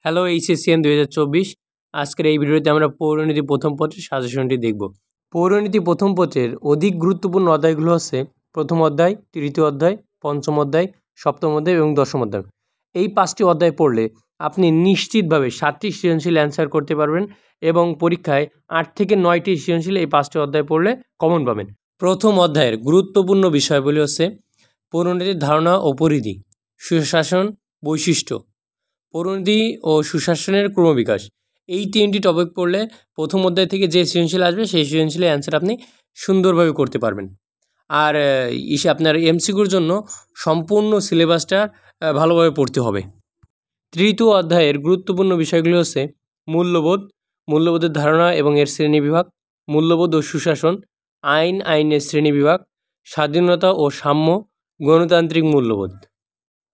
Hello এইচএসসিএন 2024। আজকের এই ভিডিওতে আমরা পৌরনীতি প্রথম পত্রের সাজেশনটি দেখব। পৌরনীতি প্রথম পত্রের অধিক গুরুত্বপূর্ণ অধ্যায়গুলো হচ্ছে প্রথম অধ্যায়, তৃতীয় অধ্যায়, পঞ্চম অধ্যায়, সপ্তম অধ্যায় এবং দশম অধ্যায়। এই 5টি অধ্যায় পড়লে আপনি নিশ্চিতভাবে 7টি সৃজনশীল অ্যান্সার করতে পারবেন এবং পরীক্ষায় 8 থেকে 9টি সৃজনশীল এই 5টি অধ্যায় পড়লে কমন পাবেন। প্রথম অধ্যায়ের গুরুত্বপূর্ণ বিষয়গুলি হচ্ছে পৌরনীতির ধারণা ও পরিধি, সুশাসন, বৈশিষ্ট্য, পৌরনীতি ও সুশাসনের ক্রমবিকাশ। এই 3টি টপিক পড়লে প্রথম অধ্যায় থেকে যে সৃজনশীল আসবে সেই সৃজনশীলের অ্যান্সার আপনি সুন্দরভাবে করতে পারবেন। আর আপনার এমসিকিউর জন্য সম্পূর্ণ সিলেবাসটা ভালোভাবে পড়তে হবে। তৃতীয় অধ্যায়ের গুরুত্বপূর্ণ বিষয়গুলি হচ্ছে মূল্যবোধ, মূল্যবোধের ধারণা এবং এর শ্রেণীবিভাগ, মূল্যবোধ ও সুশাসন, আইনের শ্রেণীবিভাগ, স্বাধীনতা ও সাম্য, গণতান্ত্রিক মূল্যবোধ।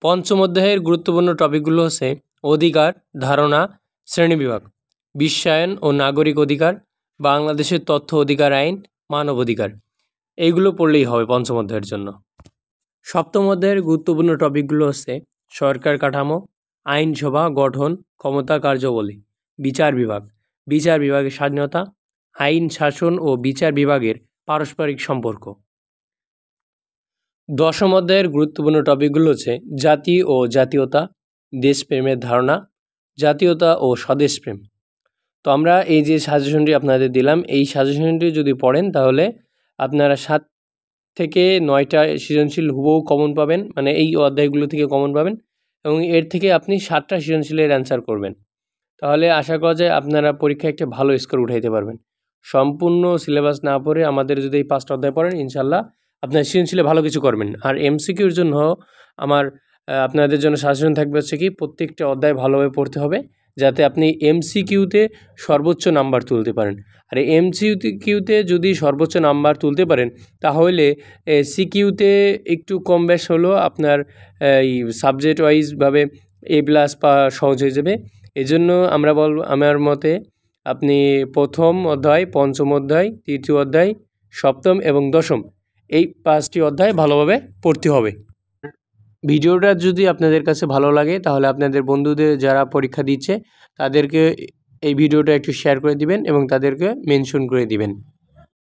পঞ্চম অধ্যায়ের গুরুত্বপূর্ণ টপিকগুলো হচ্ছে অধিকার, ধারণা, শ্রেণীবিভাগ, বিশ্বায়ন ও নাগরিক অধিকার, বাংলাদেশের তথ্য অধিকার আইন, মানব অধিকার। এইগুলো পড়লেই হবে পঞ্চম অধ্যায়ের জন্য। সপ্তম অধ্যায়ের গুরুত্বপূর্ণ টপিকগুলো হচ্ছে সরকার কাঠামো, আইনসভা গঠন, ক্ষমতা কার্যাবলী, বিচার বিভাগ, বিচার বিভাগের স্বাধীনতা, আইন শাসন ও বিচার বিভাগের পারস্পরিক সম্পর্ক। দশম অধ্যায়ের গুরুত্বপূর্ণ টপিকগুলো হচ্ছে জাতি ও জাতীয়তা, দেশপ্রেমের ধারণা, জাতীয়তা ও স্বদেশপ্রেম। তো আমরা এই যে সাজেশনটি আপনাদের দিলাম, এই সাজেশনটি যদি পড়েন তাহলে আপনারা 7 থেকে 9টা সৃজনশীল হুবহু কমন পাবেন, মানে এই অধ্যায়গুলো থেকে কমন পাবেন এবং এর থেকে আপনি 7টা সৃজনশীলের অ্যান্সার করবেন। তাহলে আশা করা যায় আপনারা পরীক্ষায় একটা ভালো স্কোর উঠাইতে পারবেন। সম্পূর্ণ সিলেবাস না পড়ে আমাদের যদি এই 5টা অধ্যায় পড়েন, ইনশাল্লাহ আপনার সৃজনশীলে ভালো কিছু করবেন। আর এমসিকিউর জন্য আমার আপনাদের জন্য সাজেশন থাকবে হচ্ছে কি প্রত্যেকটা অধ্যায় ভালোভাবে পড়তে হবে, যাতে আপনি এমসিকিউতে সর্বোচ্চ নাম্বার তুলতে পারেন। আর এমসিকিউতে যদি সর্বোচ্চ নাম্বার তুলতে পারেন তাহলে সিকিউতে একটু কম বেশ হলেও আপনার এই সাবজেক্ট ওয়াইজভাবে A+ পাওয়া সহজ হয়ে যাবে। এজন্য আমার মতে আপনি প্রথম অধ্যায়, পঞ্চম অধ্যায়, তৃতীয় অধ্যায়, সপ্তম এবং দশম এই 5টি অধ্যায় ভালোভাবে পড়তে হবে। ভিডিওটা যদি আপনাদের কাছে ভালো লাগে তাহলে আপনাদের বন্ধুদের যারা পরীক্ষা দিচ্ছে তাদেরকে এই ভিডিওটা একটু শেয়ার করে দিবেন এবং তাদেরকে মেনশন করে দিবেন।